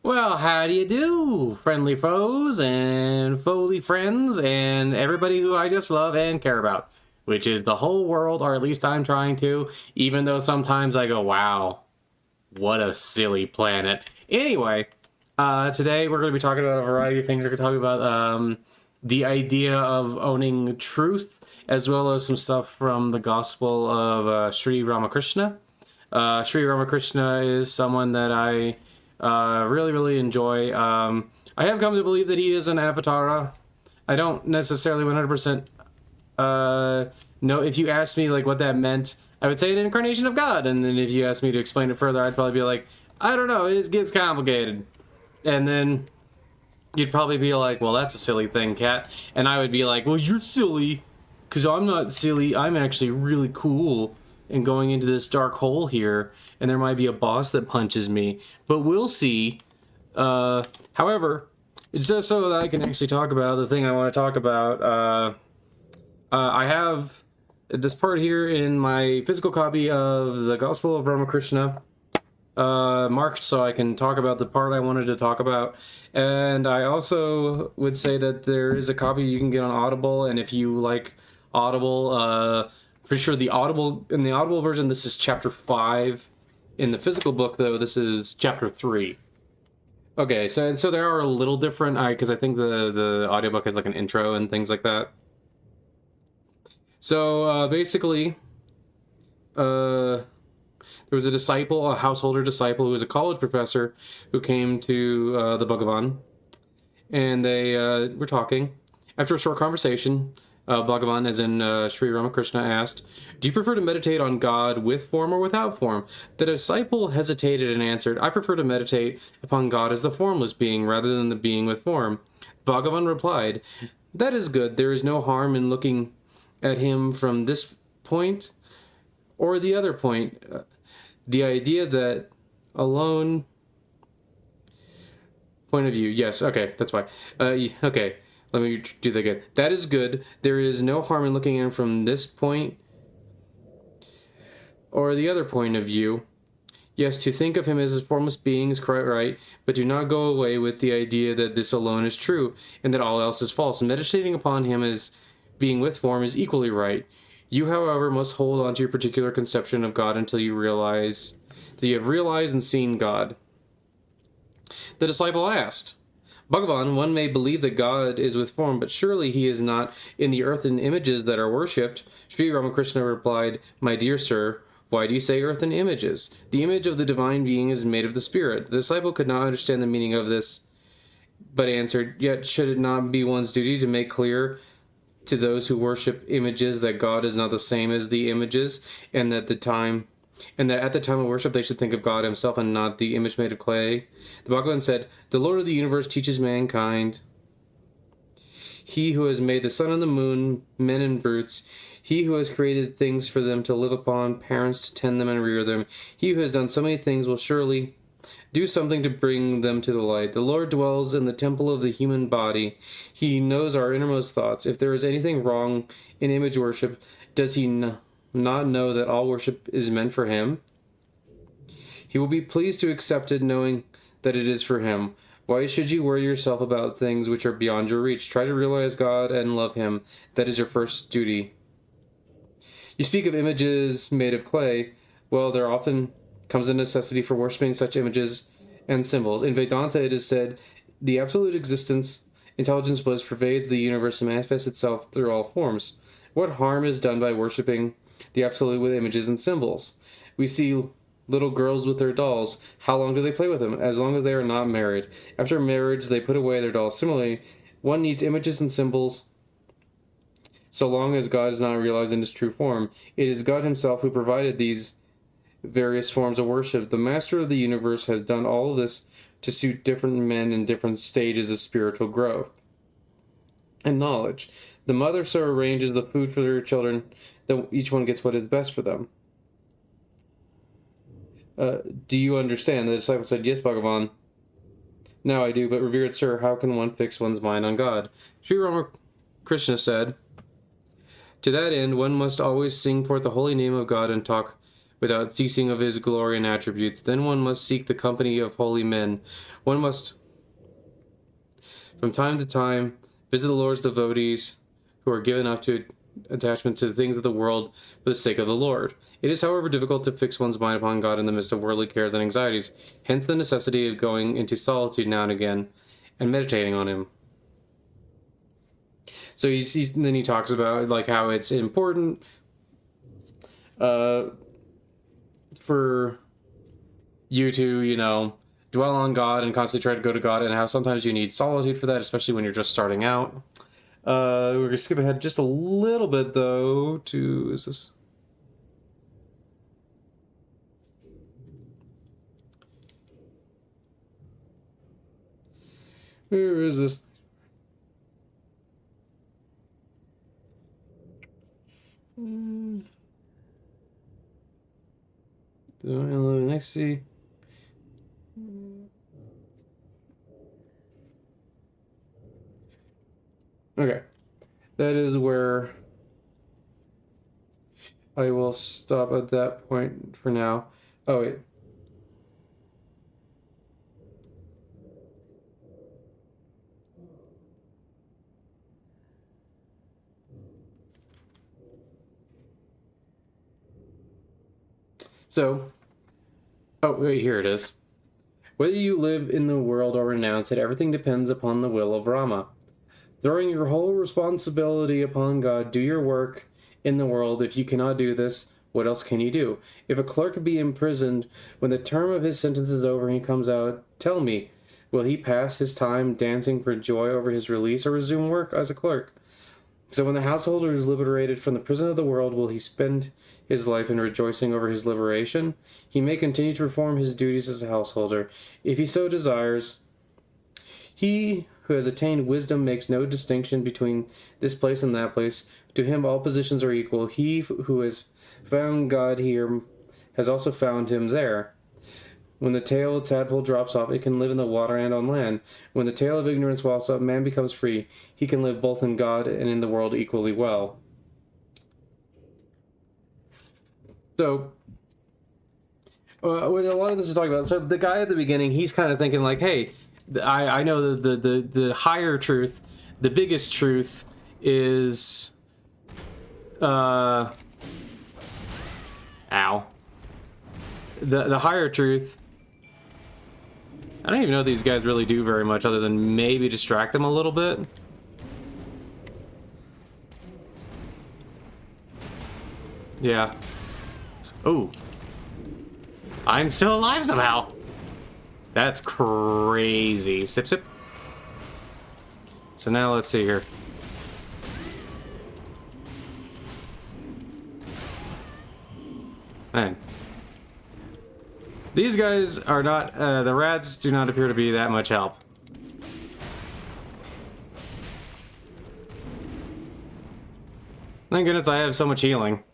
Well, how do you do, friendly foes and foely friends and everybody who I just love and care about, which is the whole world, or at least I'm trying to, even though sometimes I go, wow, what a silly planet. Anyway, today we're going to be talking about a variety of things. We're going to talk about the idea of owning truth, as well as some stuff from the Gospel of Sri Ramakrishna. Sri Ramakrishna is someone that I really, really enjoy. I have come to believe that he is an avatar. I don't necessarily 100% know. If you asked me like what that meant, I would say an incarnation of God. And then if you asked me to explain it further, I'd probably be like, I don't know, it gets complicated. And then you'd probably be like, well, that's a silly thing, Cat. And I would be like, well, you're silly, because I'm not silly. I'm actually really cool and going into this dark hole here, and there might be a boss that punches me, but we'll see. However, it's just so that I can actually talk about the thing I want to talk about. I have this part here in my physical copy of the Gospel of Ramakrishna marked so I can talk about the part I wanted to talk about. And I also would say that there is a copy you can get on Audible, and if you like Audible, pretty sure the Audible version, this is chapter 5. In the physical book, though, this is chapter 3. Okay, so they are a little different, because I think the audiobook has like an intro and things like that. So basically, there was a disciple, a householder disciple, who was a college professor, who came to the Bhagavan, and they were talking. After a short conversation, Bhagavan, as in Sri Ramakrishna, asked, "Do you prefer to meditate on God with form or without form?" The disciple hesitated and answered, "I prefer to meditate upon God as the formless being rather than the being with form." Bhagavan replied, "That is good. There is no harm in looking at him from this point or the other point. The idea that alone point of view. Yes, okay, that's why. Okay, let me do that again. That is good. There is no harm in looking at him from this point or the other point of view. Yes, to think of him as a formless being is quite right, but do not go away with the idea that this alone is true and that all else is false. Meditating upon him as being with form is equally right. You, however, must hold on to your particular conception of God until you realize that you have realized and seen God." The disciple asked, "Bhagavan, one may believe that God is with form, but surely he is not in the earthen images that are worshipped." Sri Ramakrishna replied, "My dear sir, why do you say earthen images? The image of the divine being is made of the spirit." The disciple could not understand the meaning of this, but answered, "Yet should it not be one's duty to make clear to those who worship images that God is not the same as the images, and that at the time of worship they should think of God himself and not the image made of clay?" The Bhagavan said, "The Lord of the universe teaches mankind. He who has made the sun and the moon, men and brutes, he who has created things for them to live upon, parents to tend them and rear them, he who has done so many things will surely do something to bring them to the light. The Lord dwells in the temple of the human body. He knows our innermost thoughts. If there is anything wrong in image worship, does he not know that all worship is meant for him? He will be pleased to accept it, knowing that it is for him. Why should you worry yourself about things which are beyond your reach? Try to realize God and love him. That is your first duty. You speak of images made of clay. Well, there often comes a necessity for worshipping such images and symbols. In Vedanta, it is said, the absolute existence, intelligence, bliss pervades the universe and manifests itself through all forms. What harm is done by worshipping the absolute with images and symbols? We see little girls with their dolls. How long do they play with them? As long as they are not married. After marriage, they put away their dolls. Similarly, one needs images and symbols so long as God is not realized in his true form. It is God himself who provided these various forms of worship. The master of the universe has done all of this to suit different men in different stages of spiritual growth and knowledge. The mother so arranges the food for her children that each one gets what is best for them. Do you understand? The disciple said, "Yes, Bhagavan. Now I do, but revered sir, how can one fix one's mind on God?" Sri Ramakrishna said, "To that end, one must always sing forth the holy name of God and talk without ceasing of his glory and attributes. Then one must seek the company of holy men. One must, from time to time, visit the Lord's devotees who are given up to attachment to the things of the world for the sake of the Lord. It is, however, difficult to fix one's mind upon God in the midst of worldly cares and anxieties, hence the necessity of going into solitude now and again and meditating on him. So then he talks about like how it's important for you to, you know, dwell on God and constantly try to go to God, and how sometimes you need solitude for that, especially when you're just starting out. We're going to skip ahead just a little bit, though, to... Is this... Where is this? Next, see. Okay. That is where I will stop at that point for now. Oh, wait. So, oh, wait, here it is. Whether you live in the world or renounce it, everything depends upon the will of Rama. Throwing your whole responsibility upon God, do your work in the world. If you cannot do this, what else can you do? If a clerk be imprisoned, when the term of his sentence is over and he comes out, tell me, will he pass his time dancing for joy over his release or resume work as a clerk? So when the householder is liberated from the prison of the world, will he spend his life in rejoicing over his liberation? He may continue to perform his duties as a householder, if he so desires. He who has attained wisdom makes no distinction between this place and that place. To him all positions are equal. He who has found God here has also found him there. When the tail of the tadpole drops off, it can live in the water and on land. When the tail of ignorance walks up, man becomes free. He can live both in God and in the world equally well. So, what a lot of this is talking about. So the guy at the beginning, he's kind of thinking like, hey, I know the higher truth, the biggest truth is, ow. The higher truth, I don't even know if these guys really do very much other than maybe distract them a little bit. Yeah. Oh. I'm still alive somehow. That's crazy. Sip, sip. So now let's see here. Man. These guys are not, the rats do not appear to be that much help. Thank goodness I have so much healing.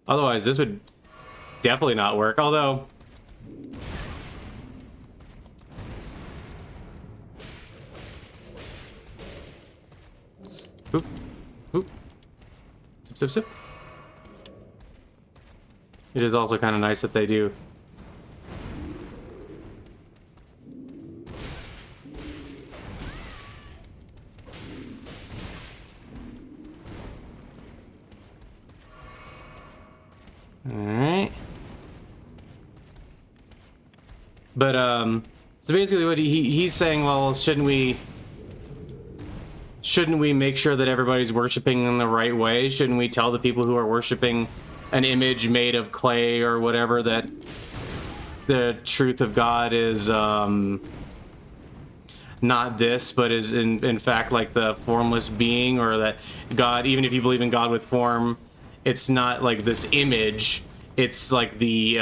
Otherwise, this would definitely not work, although... Oop. Oop. Sip, sip, sip. It is also kind of nice that they do. Alright. But, so basically what he's saying, well, shouldn't we make sure that everybody's worshiping in the right way? Shouldn't we tell the people who are worshiping an image made of clay or whatever that the truth of God is, not this, but is in fact like the formless being, or that God, even if you believe in God with form, it's not like this image, it's like the,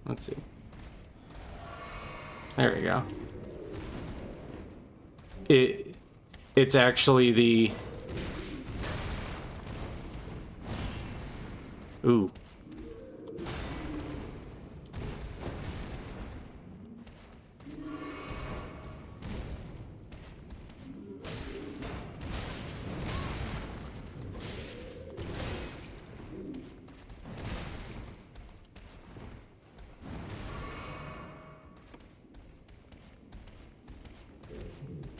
let's see. There we go. It's actually the... Ooh.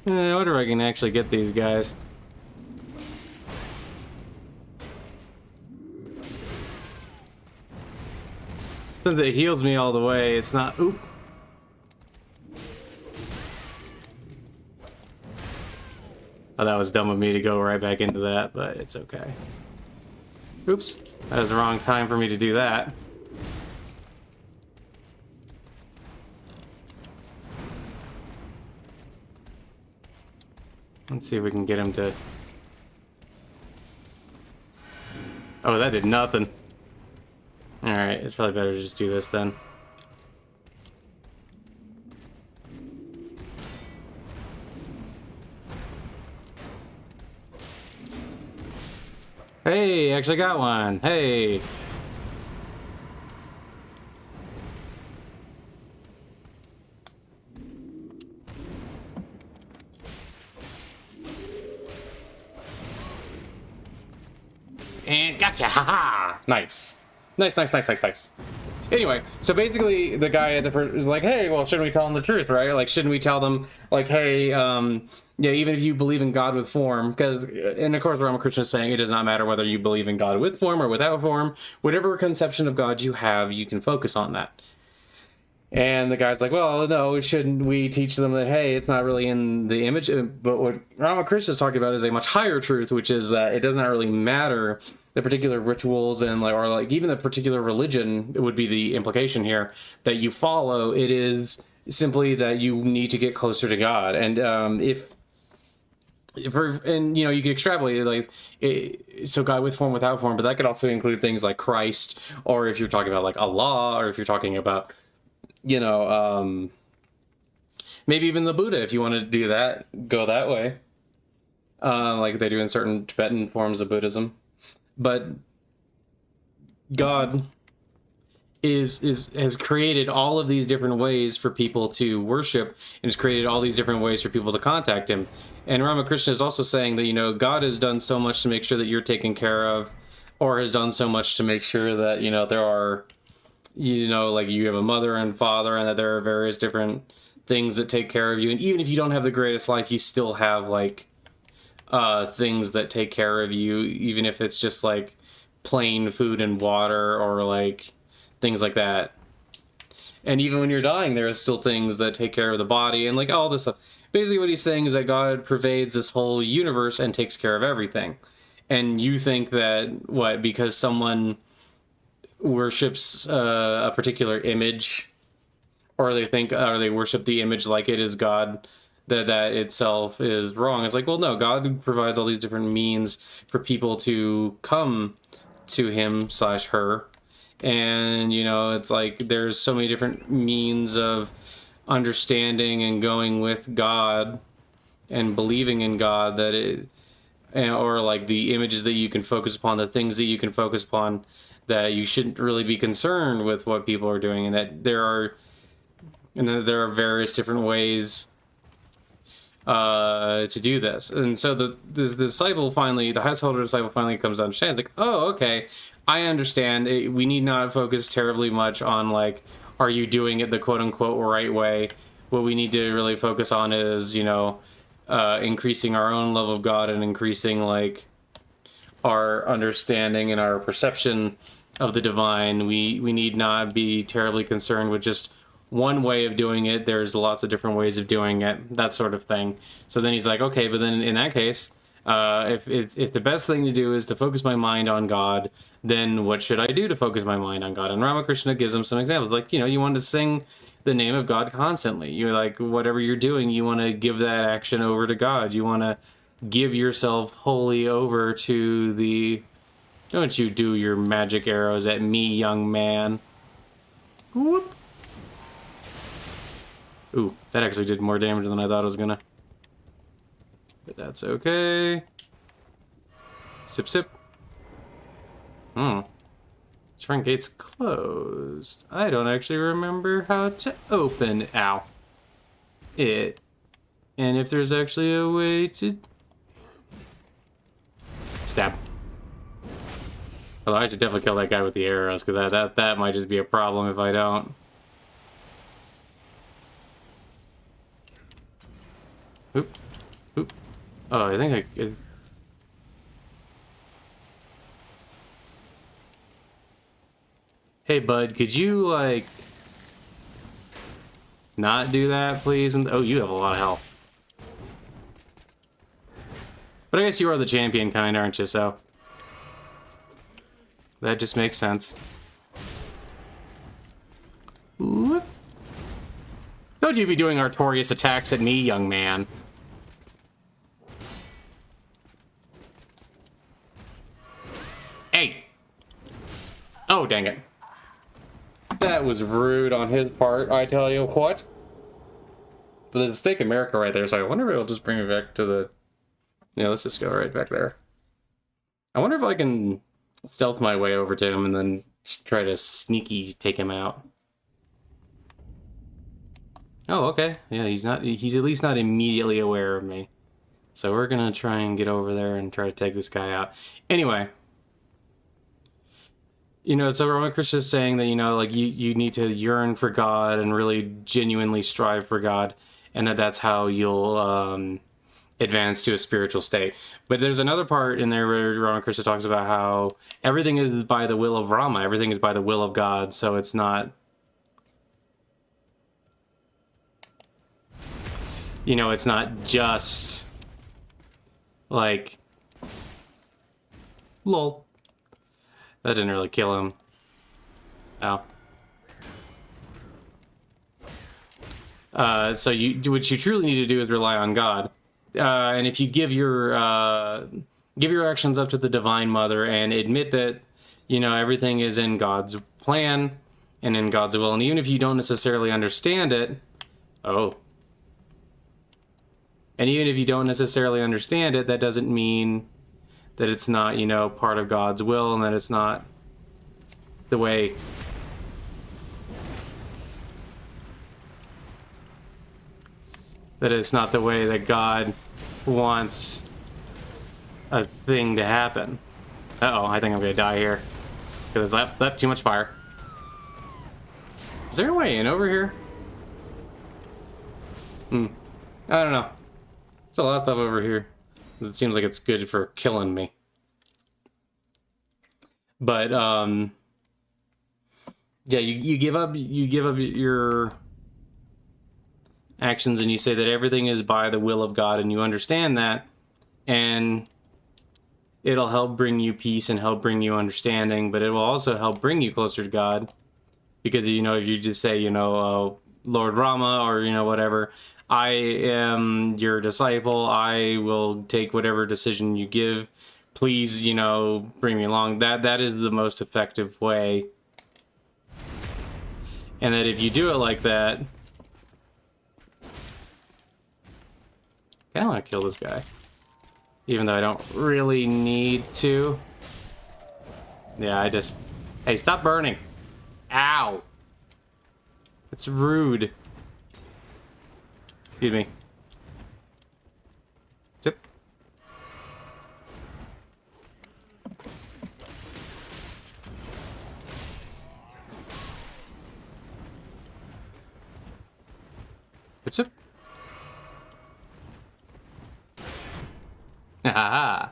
I wonder if I can actually get these guys. Since it heals me all the way, it's not... Oop. Oh, that was dumb of me to go right back into that, but it's okay. Oops. That was the wrong time for me to do that. Let's see if we can get him to... Oh, that did nothing. Alright, it's probably better to just do this then. Hey, actually got one. Hey. And gotcha, haha! Nice. Nice. Anyway, so basically the guy at the first is like, hey, well, shouldn't we tell them the truth, right? Like, shouldn't we tell them, like, hey, yeah, even if you believe in God with form, because, and of course Ramakrishna is saying it does not matter whether you believe in God with form or without form, whatever conception of God you have, you can focus on that. And the guy's like, well, no, shouldn't we teach them that, hey, it's not really in the image? But what Ramakrishna is talking about is a much higher truth, which is that it does not really matter the particular rituals and like, or like even the particular religion would be the implication here that you follow. It is simply that you need to get closer to God. And and you know, you can extrapolate it like so God with form, without form, but that could also include things like Christ, or if you're talking about like Allah, or if you're talking about, you know, maybe even the Buddha, if you want to do that, go that way, like they do in certain Tibetan forms of Buddhism. But God has created all of these different ways for people to worship, and has created all these different ways for people to contact him. And Ramakrishna is also saying that, you know, God has done so much to make sure that you're taken care of, or has done so much to make sure that, you know, there are, you know, like you have a mother and father, and that there are various different things that take care of you. And even if you don't have the greatest life, you still have like things that take care of you, even if it's just like plain food and water, or like things like that. And even when you're dying, there are still things that take care of the body and like all this stuff. Basically what he's saying is that God pervades this whole universe and takes care of everything. And you think that, what, because someone worships a particular image, or they think, or they worship the image like it is God, that itself is wrong. It's like, well, no, God provides all these different means for people to come to him / her. And, you know, it's like there's so many different means of understanding and going with God and believing in God, that it, or like the images that you can focus upon, the things that you can focus upon, that you shouldn't really be concerned with what people are doing, and that there are various different ways to do this. And so the disciple finally, the householder disciple finally comes to understand. It's like, oh, okay, I understand. We need not focus terribly much on like, are you doing it the quote unquote right way? What we need to really focus on is, you know, increasing our own love of God, and increasing like our understanding and our perception of the divine. We need not be terribly concerned with just one way of doing it. There's lots of different ways of doing it, that sort of thing. So then he's like, okay, but then in that case, if the best thing to do is to focus my mind on God, then what should I do to focus my mind on God? And Ramakrishna gives him some examples, like, you know, you want to sing the name of God constantly. You're like, whatever you're doing, you want to give that action over to God. You want to give yourself wholly over to the... Don't you do your magic arrows at me, young man. Whoop. Ooh, that actually did more damage than I thought it was gonna. But that's okay. Sip, sip. Shrine gate's closed. I don't actually remember how to open, ow, it. And if there's actually a way to... Stab. Although I should definitely kill that guy with the arrows, because that might just be a problem if I don't. Oop. Oop. Oh, I think I... Hey, bud, could you, like... not do that, please? And oh, you have a lot of health. But I guess you are the champion kind, aren't you? So that just makes sense. Whoop. Don't you be doing Artorias attacks at me, young man. Hey! Oh, dang it. That was rude on his part, I tell you what. But there's a Stake America right there, so I wonder if it'll just bring me back to the... Yeah, let's just go right back there. I wonder if I can stealth my way over to him and then try to sneaky take him out. Oh, okay. Yeah, he's at least not immediately aware of me. So we're gonna try and get over there and try to take this guy out. Anyway. You know, so Ramakrishna is saying that, you know, like, you need to yearn for God and really genuinely strive for God, and that's how you'll advance to a spiritual state. But there's another part in there where Ramakrishna talks about how everything is by the will of Rama, everything is by the will of God, so it's not... You know, it's not just... like... lol. That didn't really kill him. Ow. So what you truly need to do is rely on God. And if you give your actions up to the Divine Mother and admit that, you know, everything is in God's plan and in God's will, and even if you don't necessarily understand it, and even if you don't necessarily understand it, that doesn't mean that it's not, you know, part of God's will, and that it's not the way... that it's not the way that God wants a thing to happen. Uh-oh, I think I'm gonna die here. Because it's left too much fire. Is there a way in over here? I don't know. There's a lot of stuff over here. It seems like it's good for killing me. But, yeah, you give up your actions and you say that everything is by the will of God, and you understand that, and it'll help bring you peace and help bring you understanding, but it will also help bring you closer to God. Because, you know, if you just say, you know, Lord Rama, or, you know, whatever, I am your disciple, I will take whatever decision you give, please, you know, bring me along. That is the most effective way. And that if you do it like that... I kind of want to kill this guy. Even though I don't really need to. Yeah, I just... Hey, stop burning! Ow! It's rude. Excuse me. Zip. Zip, zip. Ah.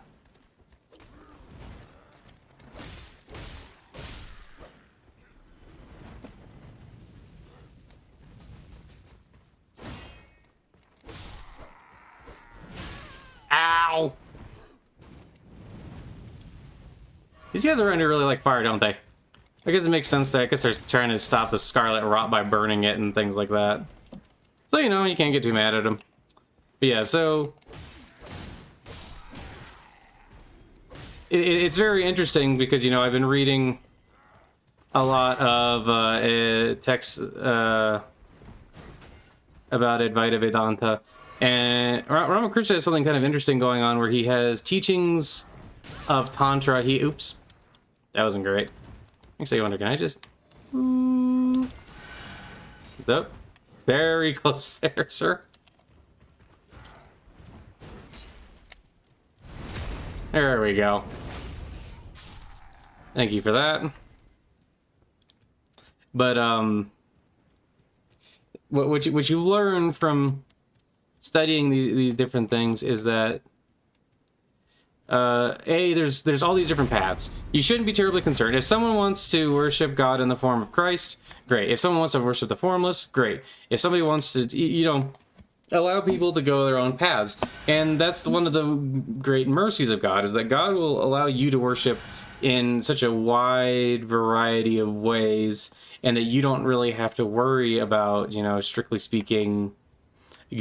Ow! These guys are running really like fire, don't they? I guess it makes sense that I guess they're trying to stop the scarlet rot by burning it and things like that. So, you know, you can't get too mad at them. But yeah, so... It's very interesting because, you know, I've been reading a lot of texts about Advaita Vedanta, and Ramakrishna has something kind of interesting going on where he has teachings of Tantra. Oops, that wasn't great. Actually, I wonder, can I just... Nope. Very close there, sir. There we go. Thank you for that. But what you learn from studying these different things is that there's all these different paths. You shouldn't be terribly concerned. If someone wants to worship God in the form of Christ, great. If someone wants to worship the formless, great. If somebody wants to, allow people to go their own paths. And that's one of the great mercies of God, is that God will allow you to worship in such a wide variety of ways, and that you don't really have to worry about, strictly speaking,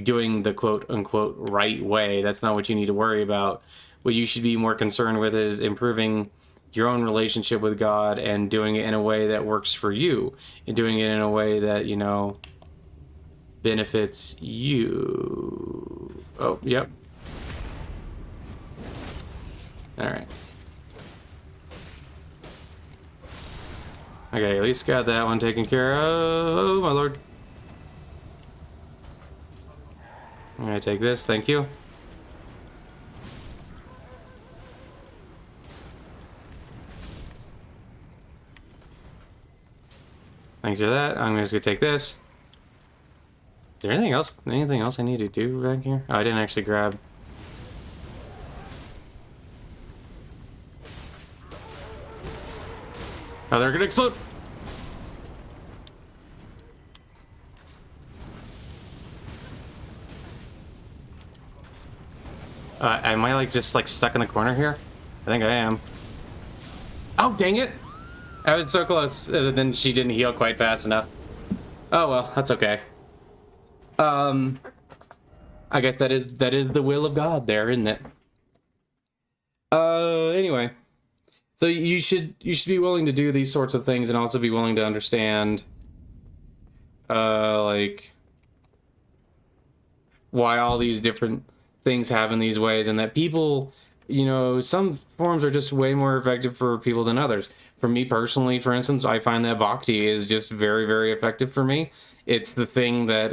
doing the quote unquote right way. That's not what you need to worry about. What you should be more concerned with is improving your own relationship with God and doing it in a way that works for you, and doing it in a way that, benefits you. Oh, yep. All right. Okay, at least got that one taken care of. Oh, my lord. I'm gonna take this, thank you. Thanks for that. I'm just gonna take this. Is there anything else? Anything else I need to do back here? Oh, I didn't actually grab. Oh, they're gonna explode. Am I just stuck in the corner here? I think I am. Oh, dang it! I was so close. Then she didn't heal quite fast enough. Oh well, that's okay. I guess that is the will of God there, isn't it? Anyway. So you should be willing to do these sorts of things, and also be willing to understand why all these different things happen these ways, and that people, some forms are just way more effective for people than others. For me personally, for instance, I find that bhakti is just very, very effective for me. It's the thing that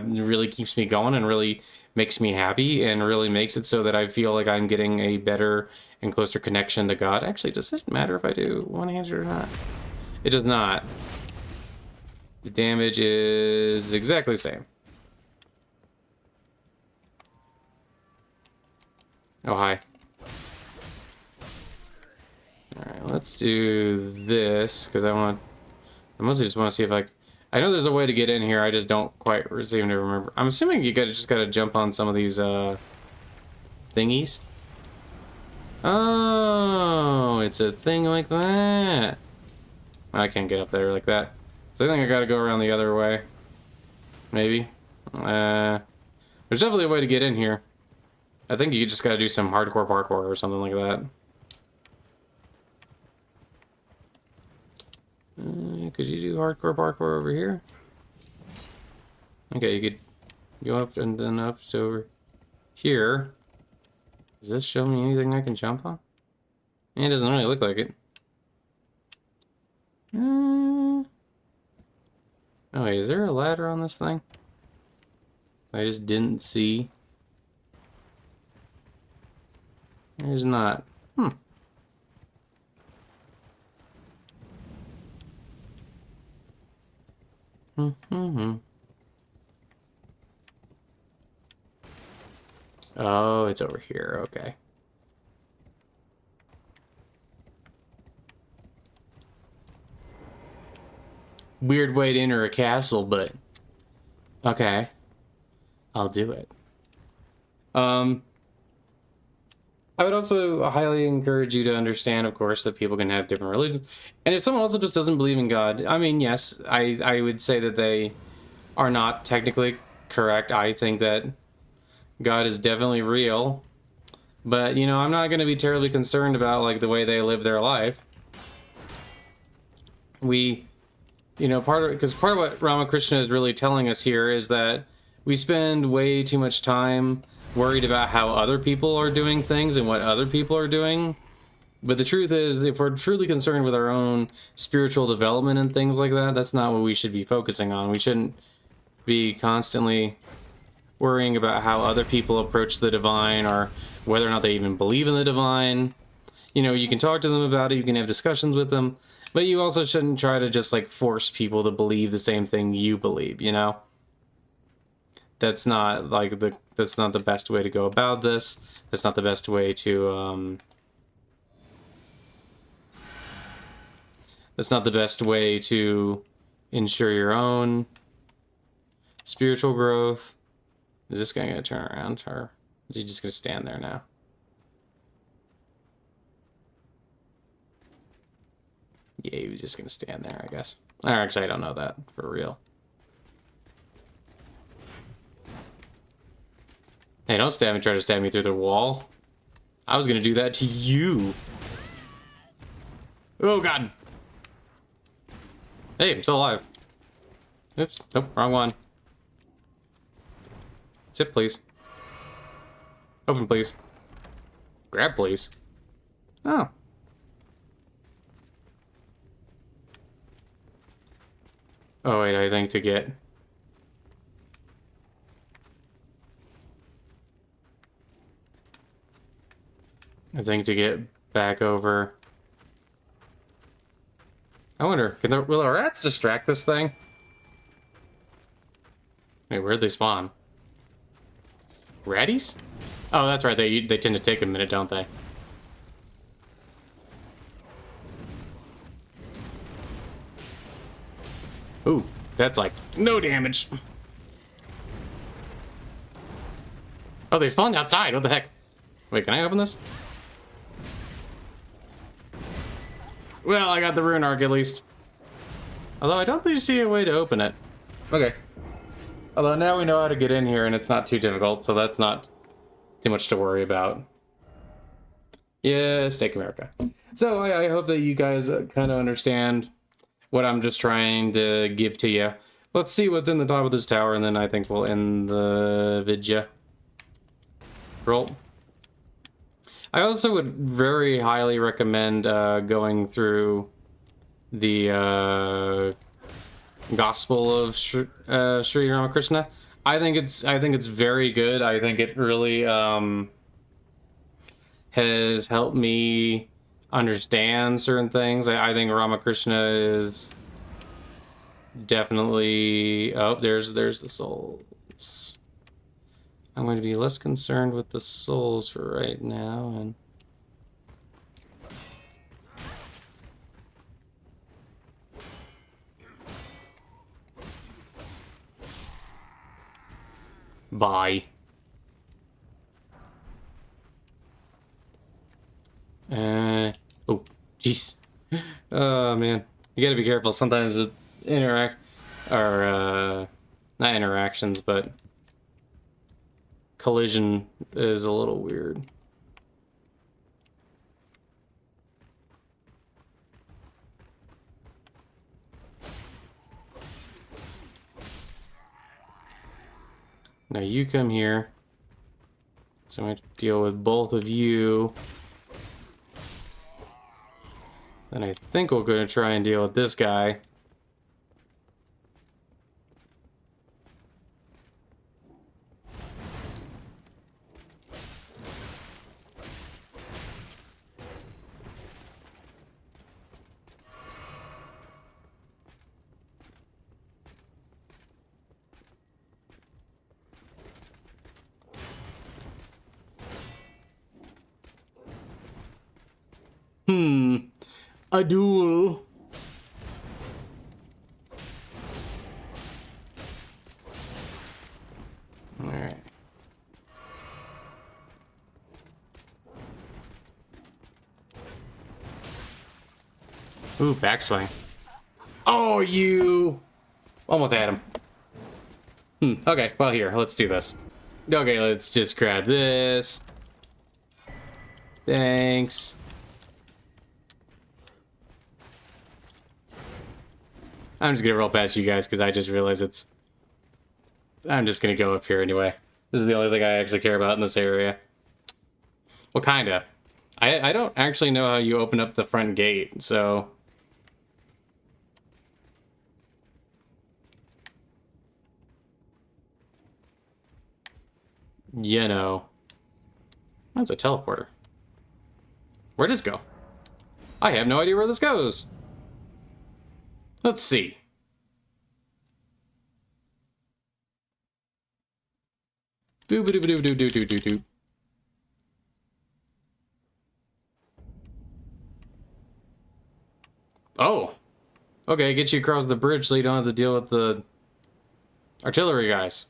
really keeps me going and really makes me happy, and really makes it so that I feel like I'm getting a better and closer connection to God. Actually, does it matter if I do one-handed or not? It does not. The damage is exactly the same. Oh, hi. Alright, let's do this, because I mostly just want to see if I know there's a way to get in here, I just don't quite seem to remember. I'm assuming you just gotta jump on some of these, thingies. Oh, it's a thing like that. I can't get up there like that. So I think I gotta go around the other way. Maybe. There's definitely a way to get in here. I think you just gotta do some hardcore parkour or something like that. Could you do hardcore parkour over here? Okay, you could go up and then up to over here. Does this show me anything I can jump on? It doesn't really look like it. Oh wait, is there a ladder on this thing? I just didn't see. There's not. Oh, it's over here. Okay. Weird way to enter a castle, but okay. I'll do it. I would also highly encourage you to understand, of course, that people can have different religions. And if someone also just doesn't believe in God, I mean, yes, I would say that they are not technically correct. I think that God is definitely real. But, I'm not going to be terribly concerned about, the way they live their life. Part of what Ramakrishna is really telling us here is that we spend way too much time worried about how other people are doing things and what other people are doing. But the truth is, if we're truly concerned with our own spiritual development and things like that, that's not what we should be focusing on. We shouldn't be constantly worrying about how other people approach the divine, or whether or not they even believe in the divine. You can talk to them about it, you can have discussions with them, but you also shouldn't try to just force people to believe the same thing you believe, that's not like that's not the best way to go about this. That's not the best way to that's not the best way to ensure your own spiritual growth. Is this guy gonna turn around, or is he just gonna stand there now? Yeah, he was just gonna stand there, I guess. Or actually, I don't know that for real. Hey, don't stab me, try to stab me through the wall. I was gonna do that to you. Oh, God. Hey, I'm still alive. Oops, nope, wrong one. Sit, please. Open, please. Grab, please. Oh. Oh, wait, I think to get... back over... I wonder, will the rats distract this thing? Wait, where'd they spawn? Ratties? Oh, that's right, they tend to take a minute, don't they? Ooh, that's like no damage. Oh, they spawned outside, what the heck? Wait, can I open this? Well, I got the rune arc at least. Although I don't think you see a way to open it. Okay. Although now we know how to get in here and it's not too difficult, so that's not too much to worry about. Yeah, Steak America. So I hope that you guys kind of understand what I'm just trying to give to you. Let's see what's in the top of this tower, and then I think we'll end the video. Roll. I also would very highly recommend going through the Gospel of Sri Ramakrishna. I think it's very good. I think it really has helped me understand certain things. I think Ramakrishna is definitely... Oh, there's the souls. I'm going to be less concerned with the souls for right now, and... Bye. Oh, jeez. Oh, man. You gotta be careful. Sometimes it not interactions, but collision is a little weird. Now you come here. So I'm going to deal with both of you. Then I think we're going to try and deal with this guy. A duel. Alright. Ooh, backswing. Oh, you almost had him. Okay, well, here, let's do this. Okay, let's just grab this. Thanks. I'm just gonna roll past you guys because I just realized I'm just gonna go up here anyway. This is the only thing I actually care about in this area. Well, kinda. I don't actually know how you open up the front gate, so... You know. That's a teleporter. Where'd this go? I have no idea where this goes. Let's see. Boo-ba-doo-ba-doo-doo-doo-doo-doo. Oh. Okay, get you across the bridge so you don't have to deal with the artillery guys.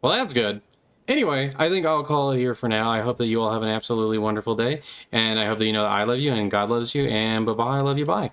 Well, that's good. Anyway, I think I'll call it here for now. I hope that you all have an absolutely wonderful day, and I hope that you know that I love you and God loves you, and bye-bye, I love you, bye.